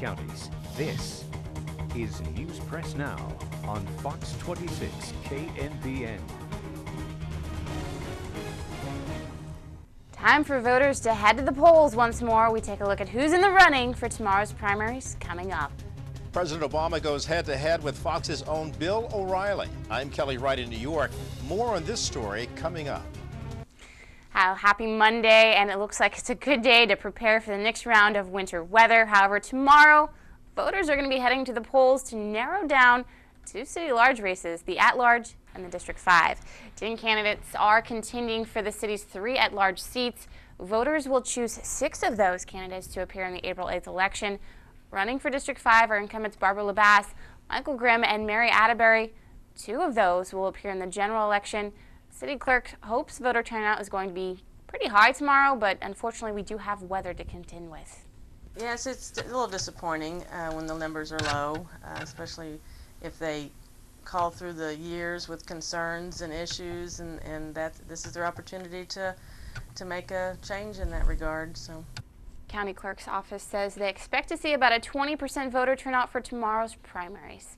counties. This is News Press Now on Fox 26 KNBN. Time for voters to head to the polls once more. We take a look at who's in the running for tomorrow's primaries coming up. President Obama goes head-to-head with Fox's own Bill O'Reilly. I'm Kelly Wright in New York. More on this story coming up. Happy Monday, and it looks like it's a good day to prepare for the next round of winter weather. However, tomorrow, voters are going to be heading to the polls to narrow down two city-large races, the at-large and the District 5. 10 candidates are contending for the city's 3 at-large seats. Voters will choose 6 of those candidates to appear in the April 8th election. Running for District 5 are incumbents Barbara LaBasse, Michael Grimm, and Mary Atterbury. 2 of those will appear in the general election. City clerk hopes voter turnout is going to be pretty high tomorrow, but unfortunately we do have weather to contend with. Yes, it's a little disappointing when the numbers are low, especially if they call through the years with concerns and issues, and that this is their opportunity to make a change in that regard. So, County Clerk's office says they expect to see about a 20% voter turnout for tomorrow's primaries.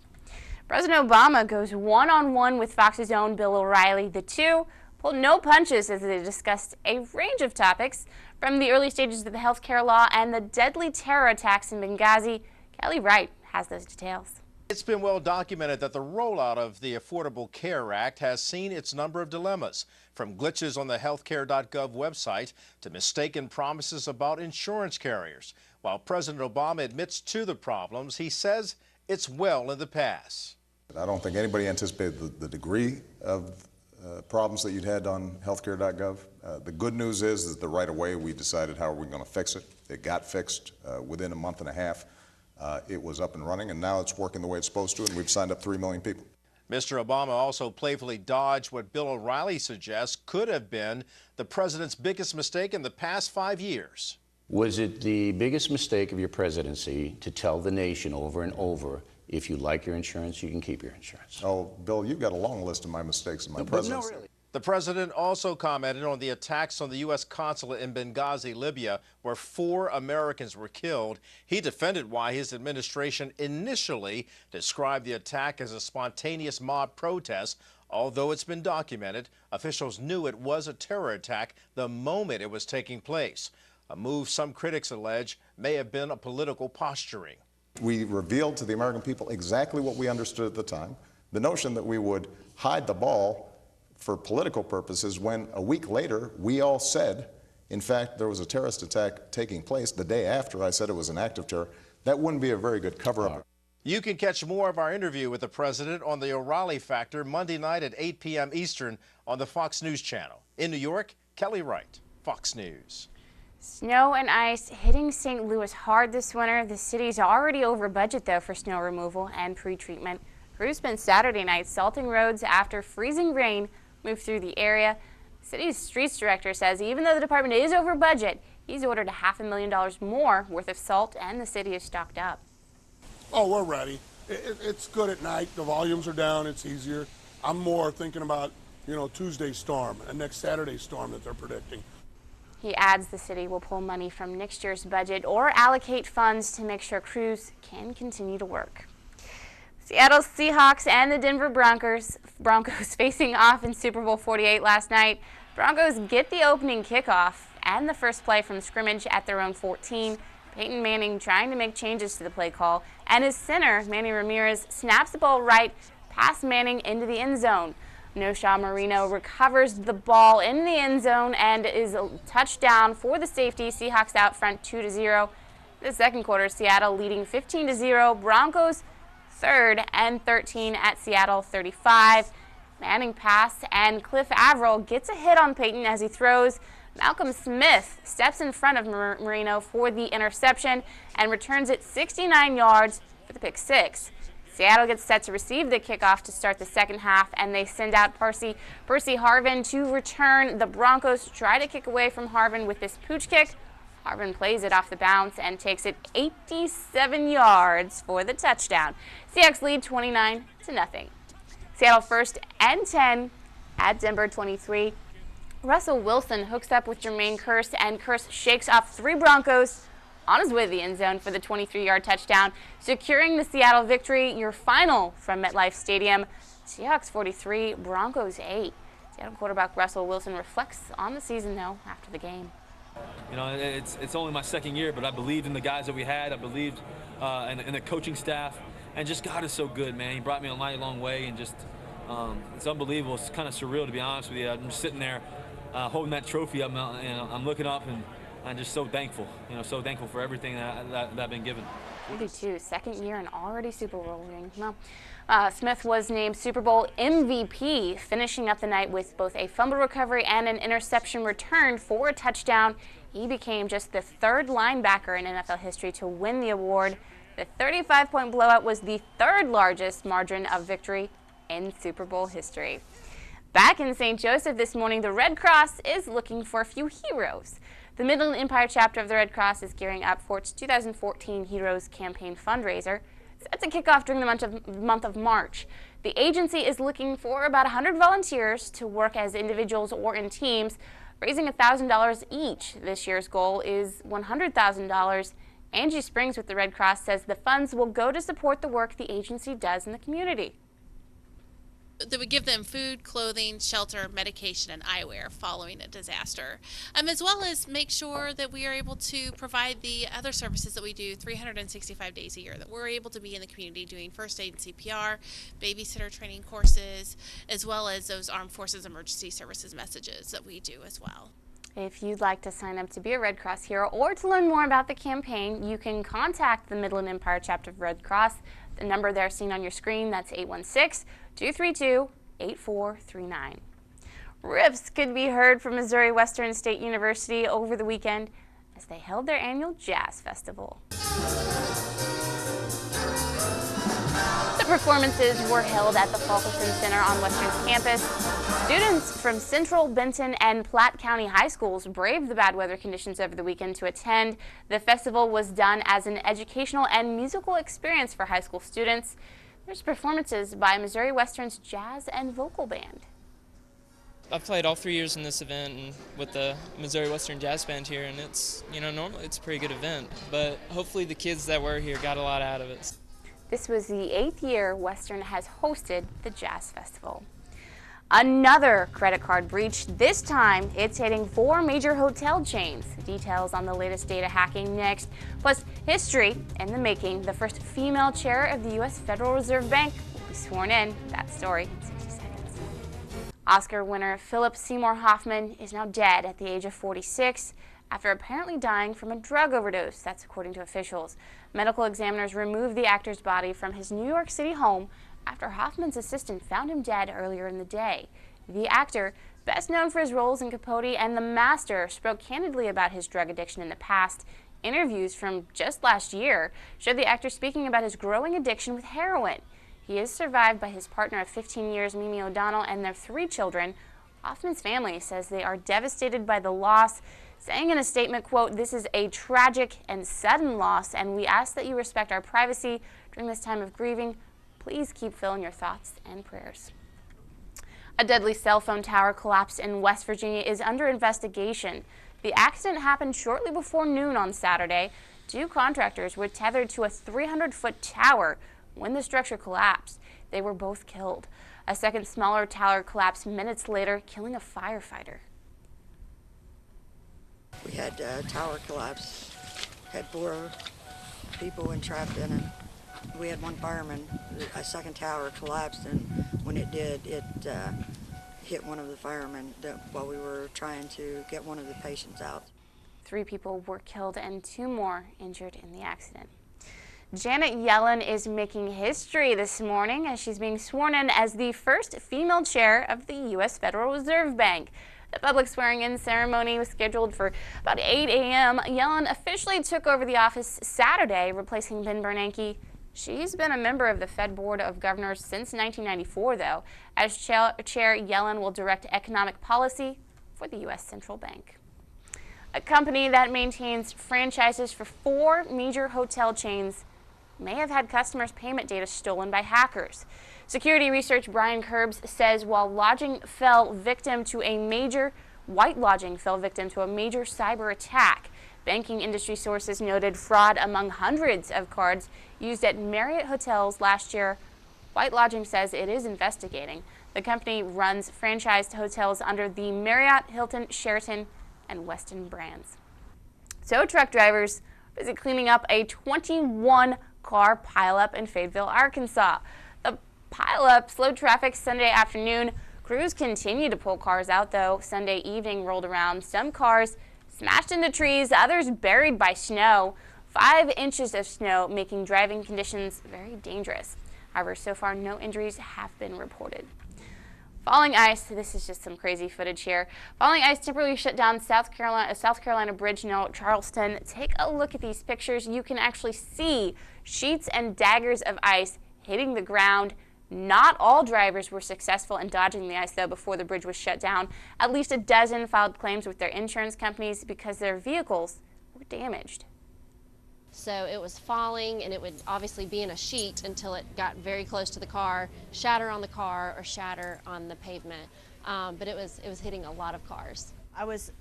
President Obama goes one-on-one with Fox's own Bill O'Reilly. The two pulled no punches as they discussed a range of topics, from the early stages of the health care law and the deadly terror attacks in Benghazi. Kelly Wright has those details. It's been well documented that the rollout of the Affordable Care Act has seen its number of dilemmas, from glitches on the healthcare.gov website to mistaken promises about insurance carriers. While President Obama admits to the problems, he says it's well in the past. I don't think anybody anticipated the degree of problems that you'd had on healthcare.gov. The good news is that right away we decided how are we going to fix it. It got fixed within a month and a half. It was up and running, and now it's working the way it's supposed to, and we've signed up 3 million people. Mr. Obama also playfully dodged what Bill O'Reilly suggests could have been the president's biggest mistake in the past 5 years. Was it the biggest mistake of your presidency to tell the nation over and over, if you like your insurance, you can keep your insurance? Oh, Bill, you've got a long list of my mistakes in my presidency. No, really. The president also commented on the attacks on the U.S. consulate in Benghazi, Libya, where 4 Americans were killed. He defended why his administration initially described the attack as a spontaneous mob protest. Although it's been documented, officials knew it was a terror attack the moment it was taking place, a move some critics allege may have been a political posturing. We revealed to the American people exactly what we understood at the time. The notion that we would hide the ball for political purposes when a week later we all said, in fact, there was a terrorist attack taking place the day after I said it was an act of terror, that wouldn't be a very good cover-up. You can catch more of our interview with the president on the O'Reilly Factor Monday night at 8 p.m. Eastern on the Fox News Channel. In New York, Kelly Wright, Fox News. Snow and ice hitting St. Louis hard this winter. The city's already over budget, though, for snow removal and pre-treatment. Crews spent Saturday night salting roads after freezing rain moved through the area. The city's streets director says even though the department is over budget, he's ordered $500,000 more worth of salt, and the city is stocked up. Oh, we're ready. It's good at night. The volumes are down. It's easier. I'm more thinking about, Tuesday's storm and next Saturday's storm that they're predicting. He adds the city will pull money from next year's budget or allocate funds to make sure crews can continue to work. Seattle Seahawks and the Denver Broncos facing off in Super Bowl 48 last night. Broncos get the opening kickoff and the first play from scrimmage at their own 14. Peyton Manning trying to make changes to the play call, and his center, Manny Ramirez, snaps the ball right past Manning into the end zone. Noshaw Marino recovers the ball in the end zone and is a touchdown for the safety. Seahawks out front 2-0. The second quarter, Seattle leading 15-0. Broncos 3rd and 13 at Seattle 35. Manning pass, and Cliff Averill gets a hit on Peyton as he throws. Malcolm Smith steps in front of Marino for the interception and returns it 69 yards for the pick 6. Seattle gets set to receive the kickoff to start the second half, and they send out Percy Harvin to return. The Broncos try to kick away from Harvin with this pooch kick. Harvin plays it off the bounce and takes it 87 yards for the touchdown. Seahawks lead 29-0. Seattle 1st and 10 at Denver 23. Russell Wilson hooks up with Jermaine Kearse, and Kearse shakes off 3 Broncos on his way to the end zone for the 23-yard touchdown, securing the Seattle victory. Your final from MetLife Stadium, Seahawks 43, Broncos 8. Seattle quarterback Russell Wilson reflects on the season, though, after the game. You know, it's only my second year, but I believed in the guys that we had. I believed in the coaching staff, and just God is so good, man. He brought me a long way, and just it's unbelievable. It's kind of surreal, to be honest with you. I'm just sitting there holding that trophy up, and I'm looking up, and I'm just so thankful. You know, so thankful for everything that I've been given. 42, second year and already Super Bowl ring. Well, Smith was named Super Bowl MVP, finishing up the night with both a fumble recovery and an interception return for a touchdown. He became just the third linebacker in NFL history to win the award. The 35-point blowout was the third largest margin of victory in Super Bowl history. Back in St. Joseph this morning, the Red Cross is looking for a few heroes. The Midland Empire chapter of the Red Cross is gearing up for its 2014 Heroes Campaign fundraiser. Set to kick off during the month of March. The agency is looking for about 100 volunteers to work as individuals or in teams, raising $1,000 each. This year's goal is $100,000. Angie Springs with the Red Cross says the funds will go to support the work the agency does in the community. That would give them food, clothing, shelter, medication, and eyewear following a disaster, as well as make sure that we are able to provide the other services that we do 365 days a year, that we're able to be in the community doing first aid and CPR, babysitter training courses, as well as those Armed Forces Emergency Services messages that we do as well. If you'd like to sign up to be a Red Cross hero or to learn more about the campaign, you can contact the Midland Empire chapter of Red Cross. The number there seen on your screen, that's 816-232-8439. Riffs could be heard from Missouri Western State University over the weekend as they held their annual Jazz Festival. The performances were held at the Fulkerson Center on Western's campus. Students from Central, Benton, and Platte County high schools braved the bad weather conditions over the weekend to attend. The festival was done as an educational and musical experience for high school students. There's performances by Missouri Western's jazz and vocal band. I've played all 3 years in this event and with the Missouri Western Jazz Band here, and it's, normally it's a pretty good event, but hopefully the kids that were here got a lot out of it. This was the 8th year Western has hosted the Jazz Festival. Another credit card breach. This time, it's hitting 4 major hotel chains. Details on the latest data hacking next. Plus, history in the making. The first female chair of the U.S. Federal Reserve Bank will be sworn in. That story in 60 seconds. Oscar winner Philip Seymour Hoffman is now dead at the age of 46 after apparently dying from a drug overdose. That's according to officials. Medical examiners removed the actor's body from his New York City home after Hoffman's assistant found him dead earlier in the day. The actor, best known for his roles in Capote and The Master, spoke candidly about his drug addiction in the past. Interviews from just last year showed the actor speaking about his growing addiction with heroin. He is survived by his partner of 15 years, Mimi O'Donnell, and their 3 children. Hoffman's family says they are devastated by the loss, saying in a statement, quote, "This is a tragic and sudden loss, and we ask that you respect our privacy during this time of grieving. Please keep filling your thoughts and prayers." A deadly cell phone tower collapsed in West Virginia is under investigation. The accident happened shortly before noon on Saturday. 2 contractors were tethered to a 300-foot tower when the structure collapsed. They were both killed. A second smaller tower collapsed minutes later, killing a firefighter. We had a tower collapse, had 4 people trapped in it. We had 1 fireman. A second tower collapsed, and when it did, it hit one of the firemen while we were trying to get one of the patients out. 3 people were killed and 2 more injured in the accident. Janet Yellen is making history this morning as she's being sworn in as the first female chair of the U.S. Federal Reserve Bank. The public swearing-in ceremony was scheduled for about 8 a.m. Yellen officially took over the office Saturday, replacing Ben Bernanke. She's been a member of the Fed Board of Governors since 1994, though. As chair, Yellen will direct economic policy for the U.S. Central Bank. A company that maintains franchises for 4 major hotel chains may have had customers' payment data stolen by hackers. Security research Brian Curbs says while White Lodging fell victim to a major cyber attack, Banking industry sources noted fraud among hundreds of cards used at Marriott hotels last year. White Lodging says it is investigating. The company runs franchised hotels under the Marriott, Hilton, Sheraton, and Westin brands. So truck drivers are busy cleaning up a 21-car pileup in Fayetteville, Arkansas. The pileup slowed traffic Sunday afternoon. Crews continue to pull cars out, though. Sunday evening rolled around. Some cars smashed into trees, others buried by snow. 5 inches of snow making driving conditions very dangerous. However, so far no injuries have been reported. Falling ice, this is just some crazy footage here. Falling ice temporarily shut down South Carolina bridge near Charleston. Take a look at these pictures. You can actually see sheets and daggers of ice hitting the ground. Not all drivers were successful in dodging the ice, though, before the bridge was shut down. At least a dozen filed claims with their insurance companies because their vehicles were damaged. So it was falling, and it would obviously be in a sheet until it got very close to the car, shatter on the car or shatter on the pavement. But it was hitting a lot of cars. I was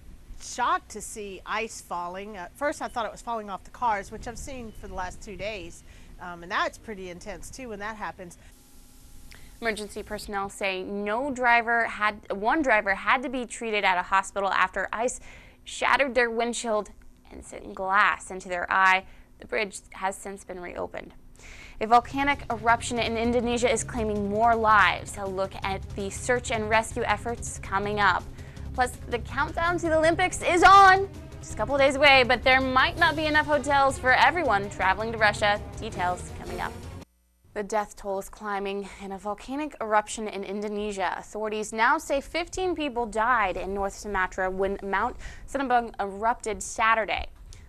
shocked to see ice falling. At first I thought it was falling off the cars, which I've seen for the last 2 days. And that's pretty intense too when that happens. Emergency personnel say one driver had to be treated at a hospital after ice shattered their windshield and sent glass into their eye. The bridge has since been reopened. A volcanic eruption in Indonesia is claiming more lives. A look at the search and rescue efforts coming up. Plus, the countdown to the Olympics is on. Just a couple of days away, but there might not be enough hotels for everyone traveling to Russia. Details coming up. The death toll is climbing in a volcanic eruption in Indonesia. Authorities now say 15 people died in North Sumatra when Mount Sinabung erupted Saturday.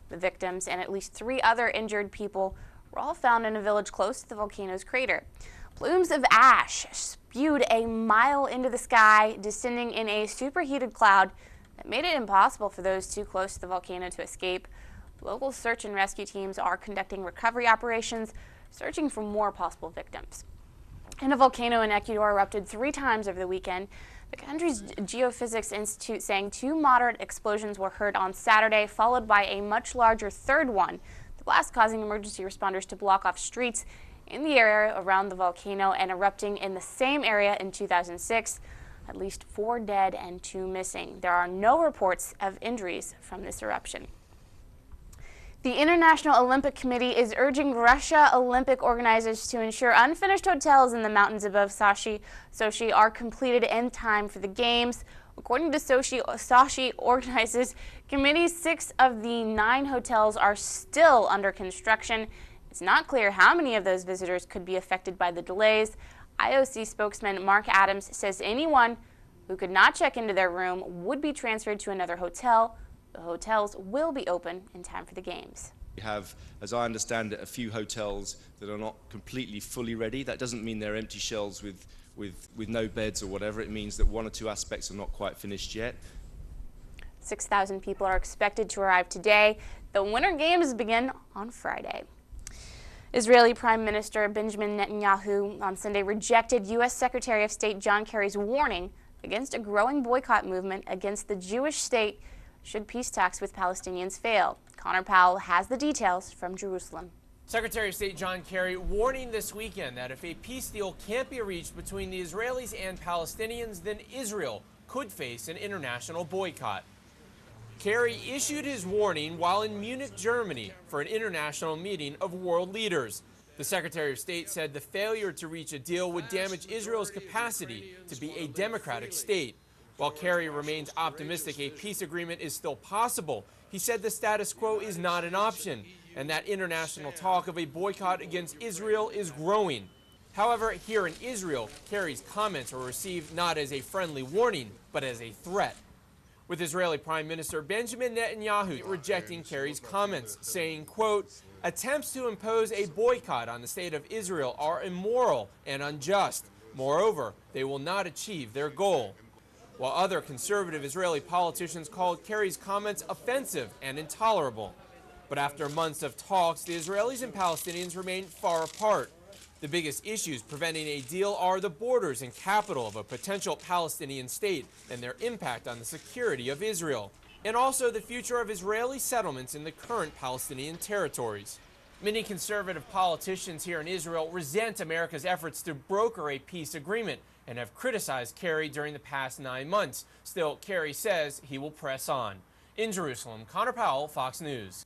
The victims and at least 3 other injured people were all found in a village close to the volcano's crater. Plumes of ash spewed a mile into the sky, descending in a superheated cloud that made it impossible for those too close to the volcano to escape. Local search and rescue teams are conducting recovery operations, searching for more possible victims. And a volcano in Ecuador erupted 3 times over the weekend. The country's Geophysics Institute saying 2 moderate explosions were heard on Saturday, followed by a much larger third one. The blast causing emergency responders to block off streets in the area around the volcano and erupting in the same area in 2006. At least 4 dead and 2 missing. There are no reports of injuries from this eruption. The International Olympic Committee is urging Russia Olympic organizers to ensure unfinished hotels in the mountains above Sochi are completed in time for the Games. According to Sochi organizers, committee 6 of the 9 hotels are still under construction. It's not clear how many of those visitors could be affected by the delays. IOC spokesman Mark Adams says anyone who could not check into their room would be transferred to another hotel. The hotels will be open in time for the Games. We have, as I understand it, a few hotels that are not completely fully ready. That doesn't mean they're empty shells with no beds or whatever. It means that 1 or 2 aspects are not quite finished yet. 6,000 people are expected to arrive today. The Winter Games begin on Friday. Israeli Prime Minister Benjamin Netanyahu on Sunday rejected U.S. Secretary of State John Kerry's warning against a growing boycott movement against the Jewish state should peace talks with Palestinians fail. Connor Powell has the details from Jerusalem. Secretary of State John Kerry warning this weekend that if a peace deal can't be reached between the Israelis and Palestinians, then Israel could face an international boycott. Kerry issued his warning while in Munich, Germany, for an international meeting of world leaders. The Secretary of State said the failure to reach a deal would damage Israel's capacity to be a democratic state. While Kerry remains optimistic a peace agreement is still possible, he said the status quo is not an option and that international talk of a boycott against Israel is growing. However, here in Israel, Kerry's comments were received not as a friendly warning, but as a threat, with Israeli Prime Minister Benjamin Netanyahu rejecting Kerry's comments, saying, quote, "Attempts to impose a boycott on the state of Israel are immoral and unjust. Moreover, they will not achieve their goal." While other conservative Israeli politicians called Kerry's comments offensive and intolerable. But after months of talks, the Israelis and Palestinians remain far apart. The biggest issues preventing a deal are the borders and capital of a potential Palestinian state and their impact on the security of Israel. and also the future of Israeli settlements in the current Palestinian territories. Many conservative politicians here in Israel resent America's efforts to broker a peace agreement and have criticized Kerry during the past 9 months. Still, Kerry says he will press on. In Jerusalem, Connor Powell, Fox News.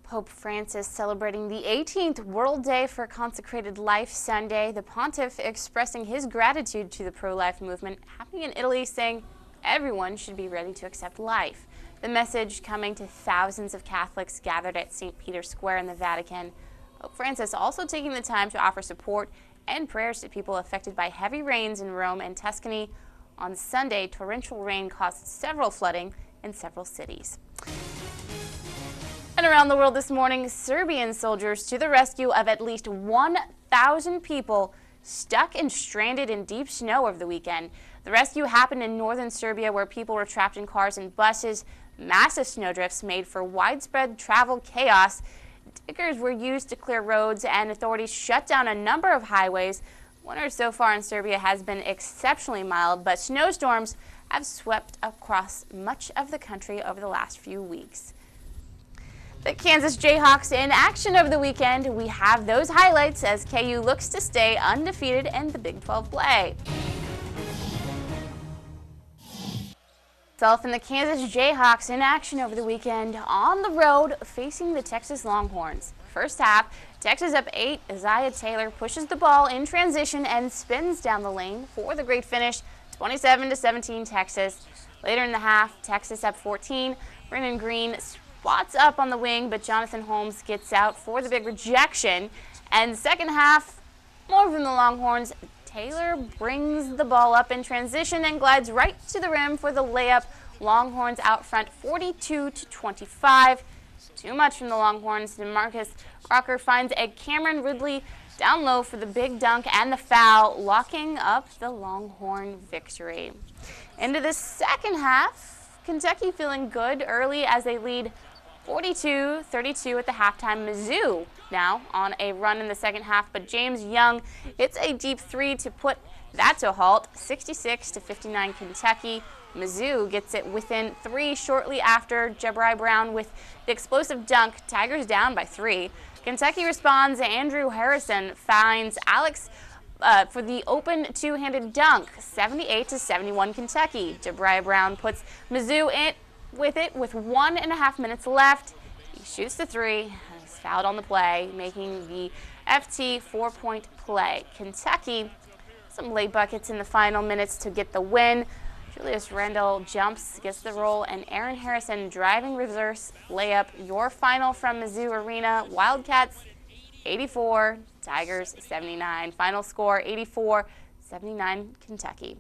Pope Francis celebrating the 18th World Day for Consecrated Life Sunday. The pontiff expressing his gratitude to the pro-life movement happening in Italy, saying everyone should be ready to accept life. The message coming to thousands of Catholics gathered at St. Peter's Square in the Vatican. Pope Francis also taking the time to offer support and prayers to people affected by heavy rains in Rome and Tuscany. On Sunday, torrential rain caused several flooding in several cities. And around the world this morning, Serbian soldiers to the rescue of at least 1,000 people stuck and stranded in deep snow over the weekend. The rescue happened in northern Serbia, where people were trapped in cars and buses. Massive snowdrifts made for widespread travel chaos. Diggers were used to clear roads, and authorities shut down a number of highways. Winter so far in Serbia has been exceptionally mild, but snowstorms have swept across much of the country over the last few weeks. The Kansas Jayhawks in action over the weekend. We have those highlights as KU looks to stay undefeated in the Big 12 play. Self and the Kansas Jayhawks in action over the weekend on the road facing the Texas Longhorns. First half, Texas up 8. Isaiah Taylor pushes the ball in transition and spins down the lane for the great finish, 27-17 Texas. Later in the half, Texas up 14. Brennan Green spots up on the wing, but Jonathan Holmes gets out for the big rejection. And second half, more from the Longhorns. Taylor brings the ball up in transition and glides right to the rim for the layup. Longhorns out front 42-25. Too much from the Longhorns. DeMarcus Crocker finds a Cameron Ridley down low for the big dunk and the foul, locking up the Longhorn victory. Into the second half, Kentucky feeling good early as they lead 42-32 at the halftime. Mizzou now on a run in the second half, but James Young hits a deep three to put that to a halt. 66-59 Kentucky. Mizzou gets it within 3 shortly after. Jabari Brown with the explosive dunk. Tigers down by 3. Kentucky responds. Andrew Harrison finds Alex for the open two-handed dunk. 78-71 Kentucky. Jabari Brown puts Mizzou in with 1.5 minutes left. He shoots the 3 and is fouled on the play, making the FT 4-point play. Kentucky, some late buckets in the final minutes to get the win. Julius Randle jumps, gets the roll, and Aaron Harrison driving reverse layup. Your final from Mizzou Arena: Wildcats 84, Tigers 79. Final score 84-79 Kentucky.